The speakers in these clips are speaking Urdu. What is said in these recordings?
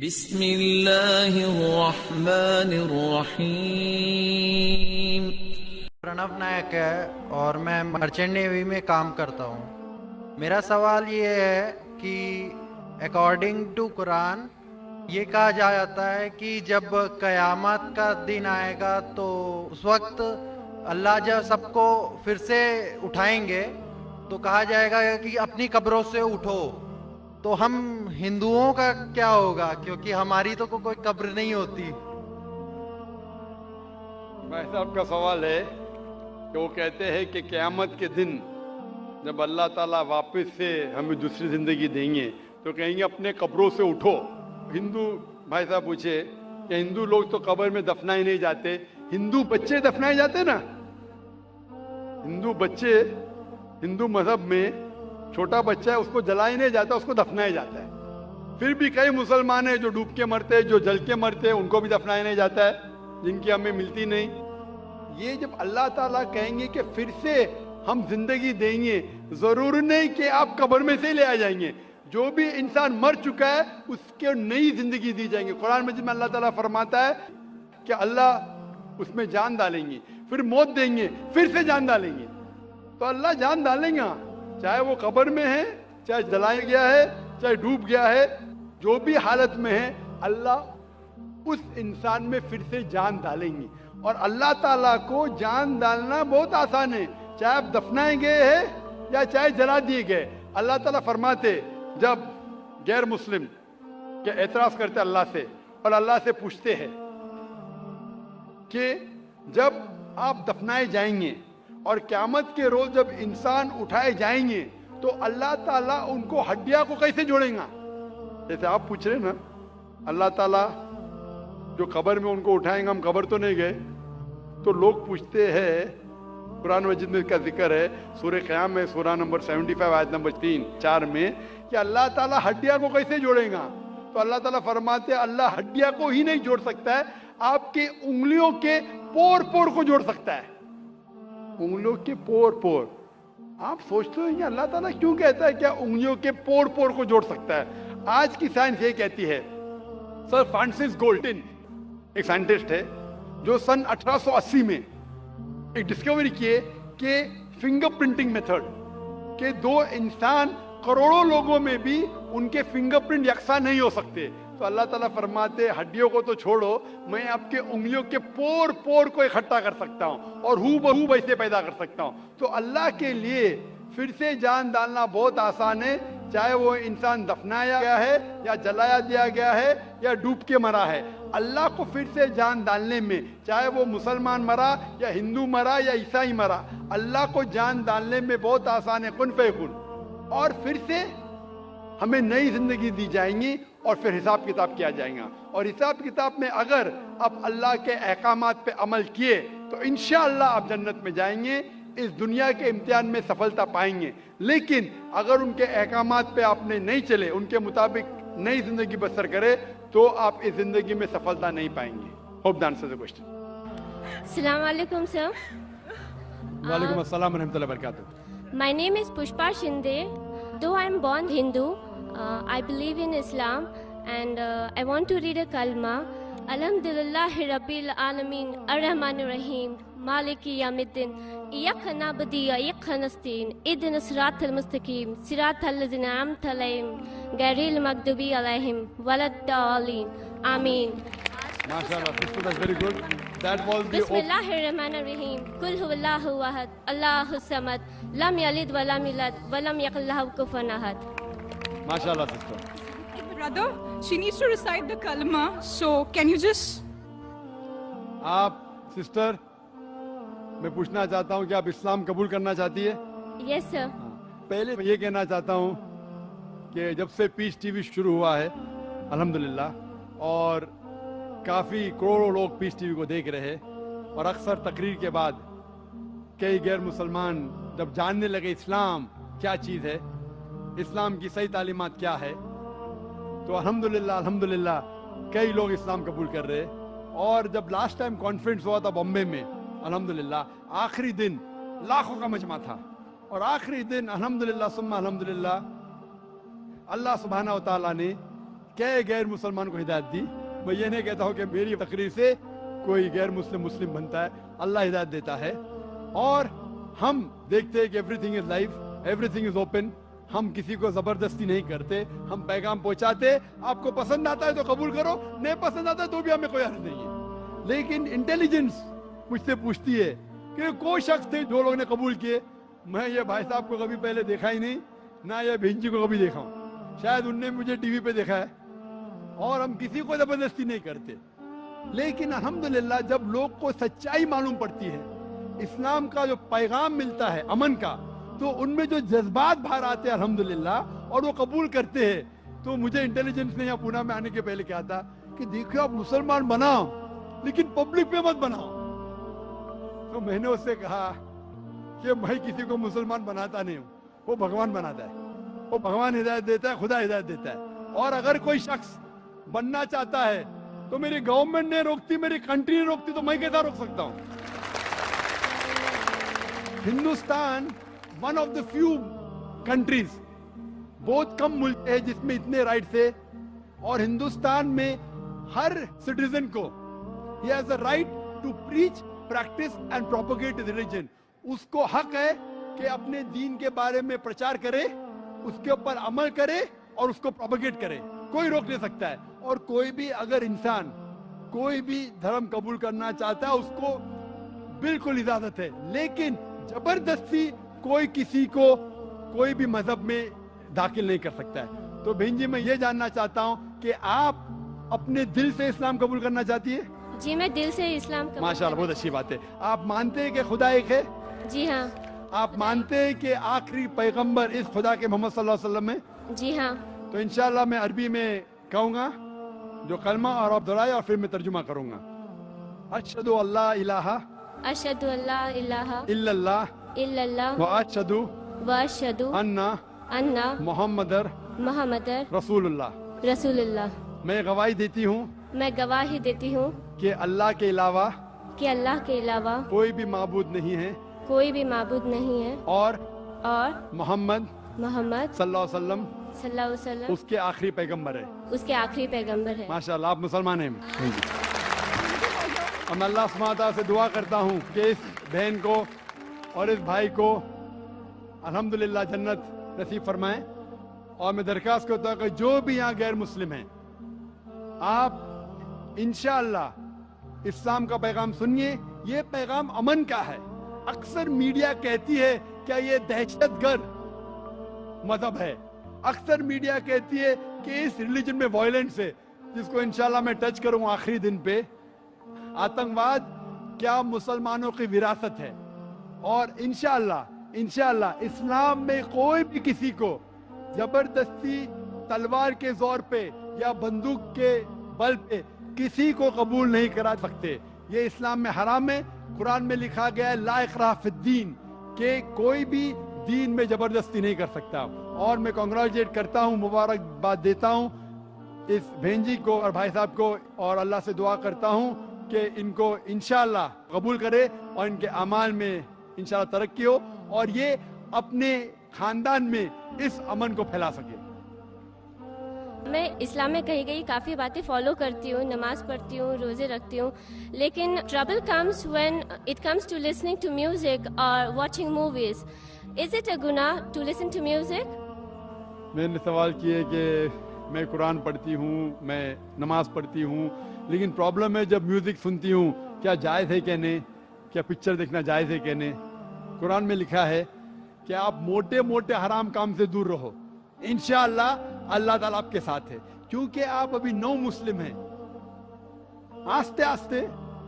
بسم اللہ الرحمن الرحیم۔ پرنو نائک ہے اور میں مرچنٹ نیوی میں کام کرتا ہوں۔ میرا سوال یہ ہے کہ اکارڈنگ ٹو قرآن یہ کہا جاتا ہے کہ جب قیامت کا دن آئے گا تو اس وقت اللہ جب سب کو پھر سے اٹھائیں گے تو کہا جائے گا کہ اپنی قبروں سے اٹھو، تو ہم ہندوؤں کا کیا ہوگا کیونکہ ہماری تو کوئی قبر نہیں ہوتی؟ بھائی صاحب کا سوال ہے کہ وہ کہتے ہیں کہ قیامت کے دن جب اللہ تعالیٰ واپس سے ہمیں دوسری زندگی دیں گے تو کہیں گے اپنے قبروں سے اٹھو۔ ہندو بھائی صاحب پوچھے کہ ہندو لوگ تو قبر میں دفنائے نہیں جاتے، ہندو بچے دفنائے جاتے نا؟ ہندو بچے ہندو مذہب میں چھوٹا بچہ ہے، اس کو جلائے نہیں جاتا، اس کو دفنایا جاتا ہے۔ پھر بھی کئی مسلمان ہیں جو ڈوب کے مرتے ہیں، جو جل کے مرتے ہیں، ان کو بھی دفنایا نہیں جاتا ہے، جن کی ہمیں ملتی نہیں۔ یہ جب اللہ تعالیٰ کہیں گے کہ پھر سے ہم زندگی دیں گے، ضرور نہیں کہ آپ قبر میں سے لے آ جائیں گے، جو بھی انسان مر چکا ہے اس کو نئی زندگی دی جائیں گے۔ قرآن مجید میں اللہ تعالیٰ فرماتا ہے کہ اللہ اس میں جان ڈالیں گے، پھر موت دیں گے، پھر سے جان ڈالیں گے۔ تو اللہ جان ڈالیں گا، چاہے وہ قبر میں ہے، چاہے جلایا گیا ہے، چاہے ڈوب گیا ہے، جو بھی حالت میں ہے، اللہ اس انسان میں پھر سے جان ڈالیں گے۔ اور اللہ تعالیٰ کو جان ڈالنا بہت آسان ہے، چاہے آپ دفنائے گئے ہیں یا چاہے جلا دیے گئے۔ اللہ تعالیٰ فرماتے جب غیر مسلم کے اعتراض کرتے اللہ سے اور اللہ سے پوچھتے ہیں کہ جب آپ دفنائے جائیں گے اور قیامت کے روز جب انسان اٹھائے جائیں گے تو اللہ تعالیٰ ان کو ہڈیاں کو کیسے جوڑیں گا؟ جیسے آپ پوچھ رہے نا، اللہ تعالیٰ جو قبر میں ان کو اٹھائیں گا، ہم قبر تو نہیں گئے، تو لوگ پوچھتے ہیں، قرآن مجید میں کا ذکر ہے سورہ قیام میں، سورہ نمبر 75 آیت نمبر 3-4 میں، کہ اللہ تعالیٰ ہڈیاں کو کیسے جوڑیں گا؟ تو اللہ تعالیٰ فرماتے ہیں اللہ ہڈیاں کو ہی نہیں جوڑ سکتا ہے، آپ کی انگلیوں کے پور پور کو جوڑ سکتا ہے، انگلیوں کے پور پور۔ آپ سوچتے ہیں کہ اللہ تعالیٰ کیوں کہتا ہے کیا انگلیوں کے پور پور کو جوڑ سکتا ہے؟ آج کی سائنس یہ کہتی ہے، سر فرانسس گولڈن ایک سائنٹسٹ ہے جو سن 1880 میں ایک ڈسکوری کیے کہ فنگر پرنٹنگ میتھڈ کہ دو انسان کروڑوں لوگوں میں بھی ان کے فنگر پرنٹ یکساں نہیں ہو سکتے، تو اللہ تعالیٰ فرماتے ہڈیوں کو تو چھوڑو، میں آپ کے انگلیوں کے پور پور کو اکٹھا کر سکتا ہوں اور ہو بہو ویسے پیدا کر سکتا ہوں۔ تو اللہ کے لیے پھر سے جان ڈالنا بہت آسان ہے، چاہے وہ انسان دفنایا گیا ہے یا جلایا دیا گیا ہے یا ڈوب کے مرا ہے۔ اللہ کو پھر سے جان ڈالنے میں، چاہے وہ مسلمان مرا یا ہندو مرا یا عیسائی مرا، اللہ کو جان ڈالنے میں بہت آسان ہے، کن فیکن، اور پھر سے ہمیں نئی زندگی دی جائیں گی اور پھر حساب کتاب کیا جائے گا۔ اور حساب کتاب میں اگر آپ اللہ کے احکامات پہ عمل کیے تو انشاءاللہ آپ جنت میں جائیں گے، اس دنیا کے امتحان میں سفلتا پائیں گے۔ لیکن اگر ان کے احکامات پہ آپ نے نہیں چلے، ان کے مطابق نئی زندگی بسر کرے تو آپ اس زندگی میں سفلتا نہیں پائیں گے۔ Hope the answer the question. السلام علیکم سر۔ وعلیکم السلام ورحمۃ اللہ وبرکاتہ۔ My name is Pushpa Shinde. Though I am born Hindu, I believe in Islam and I want to read a kalma. Alhamdulillahi Rabbil Alameen Ar-Rahmanir Rahim Maliki Yawmiddin Iyyaka na'budu wa iyyaka nasta'in Ihdinas siratal mustaqim Siratal ladzina an'amta 'alaihim ghayril maghdubi 'alaihim waladdallin. Amin. MashaAllah, sister, that's very good. That was the Bismillahirrahmanirrahim. Kul huwallahu ahad. Allahus samad. Lam yalid wa lam yulad wa lam yakul lahu kufuwan ahad. MashaAllah, sister. Brother, she needs to recite the kalma. So, can you just... آپ سسٹر، میں پوچھنا چاہتا ہوں کہ آپ اسلام قبول کرنا چاہتی ہے؟ Yes sir. پہلے میں یہ کہنا چاہتا ہوں کہ جب سے پیس ٹی وی شروع ہوا ہے الحمدللہ، اور کافی کروڑوں لوگ پیس ٹی وی کو دیکھ رہے، اور اکثر تقریر کے بعد کئی غیر مسلمان جب جاننے لگے اسلام کیا چیز ہے، اسلام کی صحیح تعلیمات کیا ہے، تو الحمدللہ کئی لوگ اسلام قبول کر رہے۔ اور جب لاسٹ ٹائم کانفرنس ہوا تھا بامبے میں، الحمدللہ آخری دن لاکھوں کا مجمع تھا، اور آخری دن الحمدللہ ثم الحمدللہ اللہ سبحانہ و تعالیٰ نے کئے غیر مسلمان کو ہدایت دی. میں یہ نہیں کہتا ہوں کہ میری تقریر سے کوئی غیر مسلم بنتا ہے. اللہ ہدایت دیتا ہے. اور ہم دیکھتے ہیں کہ every thing is life, every thing is open. ہم کسی کو زبردستی نہیں کرتے, ہم پیغام پہنچاتے. آپ کو پسند آتا ہے تو قبول کرو, نہیں پسند آتا ہے تو بھی ہمیں کوئی حرج نہیں ہے. لیکن انٹیلیجنس مجھ سے پوچھتی ہے کہ کوئی شخص تھے جو لوگ نے قبول کیے. میں یہ بھائی صاحب کو کبھی پہلے دیکھا ہی نہیں, نہ یہ بہن جی کو کبھی دیکھا ہوں. شاید ان نے مجھے ٹی وی پہ دیکھا ہے. اور ہم کسی کو زبردستی نہیں کرتے. لیکن الحمدللہ جب لوگ کو سچائی معلوم پڑتی ہے, اسلام کا جو پیغام ملتا ہے امن کا, تو ان میں جو جذبات باہر آتے ہیں الحمدللہ, اور وہ قبول کرتے ہیں. تو مجھے انٹیلیجنس نے یہاں پونا میں آنے کے پہلے کہا تھا کہ دیکھو آپ مسلمان بناؤ لیکن پبلک پہ مت بناؤ. تو میں نے اس سے کہا کہ میں کسی کو مسلمان بناتا نہیں ہوں, وہ بھگوان بناتا ہے. وہ بھگوان ہدایت دیتا ہے, خدا ہدایت دیتا ہے. اور اگر کوئی شخص بننا چاہتا ہے تو میری گورنمنٹ نے روکتی, میری کنٹری نے روکتی, تو میں کیسا روک سکتا ہوں. Hindustan one of the few countries, بہت کم ملک ہے جس میں اتنے رائٹس ہے. اور ہندوستان میں ہر سٹیزن کو he has a right to preach, practice and propagate his religion. اس کو حق ہے کہ اپنے دین کے بارے میں پرچار کرے, اس کے اوپر عمل کرے اور اس کو پروپیگیٹ کرے. کوئی روک نہیں سکتا ہے. اور کوئی بھی اگر انسان کوئی بھی دھرم قبول کرنا چاہتا ہے اس کو بالکل اجازت ہے. لیکن زبردستی کوئی کسی کو کوئی بھی مذہب میں داخل نہیں کر سکتا ہے. تو بہن جی میں یہ جاننا چاہتا ہوں کہ آپ اپنے دل سے اسلام قبول کرنا چاہتی ہے؟ جی میں دل سے اسلام قبول ماشاءاللہ, بہت اچھی بات ہے. آپ مانتے ہیں کہ خدا ایک ہے؟ جی ہاں. آپ مانتے ہیں کہ آخری پیغمبر اس خدا کے محمد صلی اللہ علیہ وسلم ہے؟ جی ہاں. تو انشاءاللہ میں عربی میں کہوں گا جو کلمہ, اور آپ دہرائے اور پھر میں ترجمہ کروں گا. اشہد اللہ الہ اشہد اللہ الہ الا اللہ الا اللہ واشہد واشہد ان ان محمد محمد رسول اللہ. رسول اللہ. میں گواہی دیتی ہوں میں گواہی دیتی ہوں کہ اللہ کے علاوہ کہ اللہ کے علاوہ کوئی بھی معبود نہیں ہے, کوئی بھی معبود نہیں ہے, اور محمد محمد صلی اللہ علیہ وسلم صلی اللہ علیہ وسلم اس کے آخری پیغمبر ہے. اس کے آخری پیغمبر ہے. ماشاءاللہ آپ مسلمان ہیں. اور میں اللہ سبحانہ تعالیٰ سے دعا کرتا ہوں کہ اس بہن کو اور اس بھائی کو الحمدللہ جنت نصیب فرمائیں. اور میں درخواست کرتا ہوں کہ جو بھی یہاں غیر مسلم ہیں, آپ انشاءاللہ اسلام کا پیغام سنیے. یہ پیغام امن کا ہے. اکثر میڈیا کہتی ہے کہ یہ دہشت گرد مذہب ہے. اکثر میڈیا کہتی ہے کہ اس ریلیجن میں وائلنس ہے, جس کو انشاءاللہ میں ٹچ کروں آخری دن پہ. آتنکواد کیا مسلمانوں کی وراثت ہے, اور انشاءاللہ اسلام میں کوئی بھی کسی کو زبردستی تلوار کے زور پہ یا بندوق کے بل پہ کسی کو قبول نہیں کرا سکتے. یہ اسلام میں حرام ہے. قرآن میں لکھا گیا ہے لا اکراہ فی الدین, کہ کوئی بھی دین میں زبردستی نہیں کر سکتا. اور میں کنگریچولیٹ کرتا ہوں, مبارکباد دیتا ہوں اس بہن جی کو اور بھائی صاحب کو, اور اللہ سے دعا کرتا ہوں کہ ان کو انشاءاللہ قبول کرے اور ان کے اعمال میں انشاءاللہ ترقی ہو, اور یہ اپنے خاندان میں اس امن کو پھیلا سکے. میں اسلام میں کہی گئی کافی باتیں فالو کرتی ہوں, نماز پڑھتی ہوں, روزے رکھتی ہوں, لیکن trouble comes when it comes to listening to music اور watching movies. Is it a گناہ ٹو لسن ٹو میوزک؟ میں نے سوال کیے کہ میں قرآن پڑھتی ہوں, میں نماز پڑھتی ہوں, لیکن پرابلم ہے جب میوزک سنتی ہوں کیا جائز ہے کہ نہیں, کیا پکچر دیکھنا جائز ہے کہ نہیں. قرآن میں لکھا ہے کہ آپ موٹے موٹے حرام کام سے دور رہو, انشاءاللہ اللہ تعالیٰ آپ کے ساتھ ہے. کیونکہ آپ ابھی نو مسلم ہیں. آستے آستے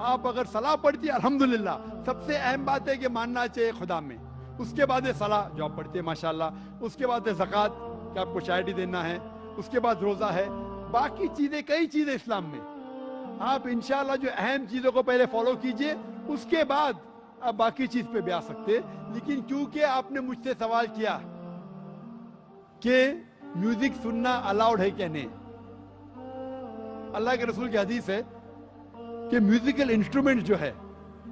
آپ اگر صلاح پڑھتی ہے الحمدللہ, سب سے اہم بات ہے کہ ماننا چاہیے خدا میں. اس کے بعد ہے صلاح جو آپ پڑھتے ہیں ماشاءاللہ, اس کے بعد ہے زکوٰۃ کہ آپ کو چیریٹی دینا ہے, اس کے بعد روزہ ہے, باقی چیزیں کئی چیزیں اسلام میں. آپ انشاءاللہ جو اہم چیزوں کو پہلے فالو کیجئے, اس کے بعد آپ باقی چیز پہ بھی آ سکتے. لیکن کیونکہ آپ نے مجھ سے سوال کیا کہ میوزک سننا الاؤڈ ہے کہ نہیں, اللہ کے رسول کی حدیث ہے کہ میوزیکل انسٹرومنٹ جو ہے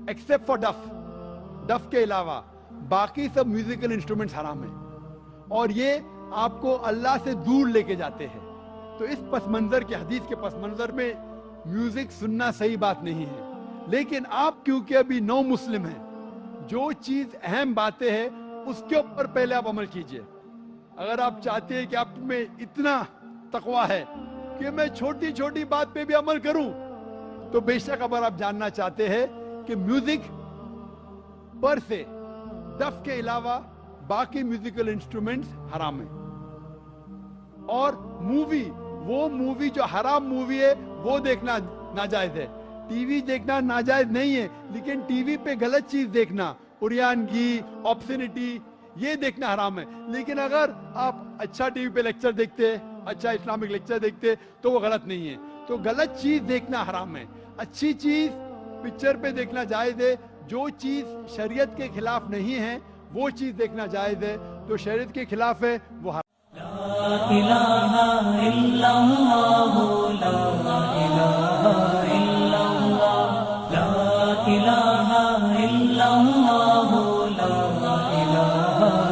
ایکسپٹ فار ڈف کے علاوہ باقی سب میوزیکل انسٹرومنٹس حرام ہیں, اور یہ آپ کو اللہ سے دور لے کے جاتے ہیں. تو اس پس منظر کے حدیث کے پس منظر میں میوزک سننا صحیح بات نہیں ہے. لیکن آپ کیونکہ ابھی نو مسلم ہیں, جو چیز اہم باتیں ہیں اس کے اوپر پہلے آپ عمل کیجئے. اگر آپ چاہتے ہیں کہ آپ میں اتنا تقویٰ ہے کہ میں چھوٹی چھوٹی بات پہ بھی عمل کروں, تو بے شک اگر آپ جاننا چاہتے ہیں کہ میوزک پر سے دف کے علاوہ باقی میوزیکل انسٹرومنٹس حرام ہیں. اور مووی, وہ مووی جو حرام مووی ہے وہ دیکھنا ناجائز ہے. ٹی وی دیکھنا ناجائز نہیں ہے, لیکن ٹی وی پہ غلط چیز دیکھنا, اریانگی, آپسینٹی, یہ دیکھنا حرام ہے. لیکن اگر آپ اچھا ٹی وی پہ لیکچر دیکھتے, اچھا اسلامک لیکچر دیکھتے تو وہ غلط نہیں ہے. تو غلط چیز دیکھنا حرام ہے. اچھی چیز پکچر پہ دیکھنا جائز ہے. جو چیز شریعت کے خلاف نہیں ہے وہ چیز دیکھنا جائز ہے. جو شریعت کے خلاف ہے وہ حرام. لا الہ الا اللہ, لا الہ الا اللہ, لا الہ الا اللہ, لا الہ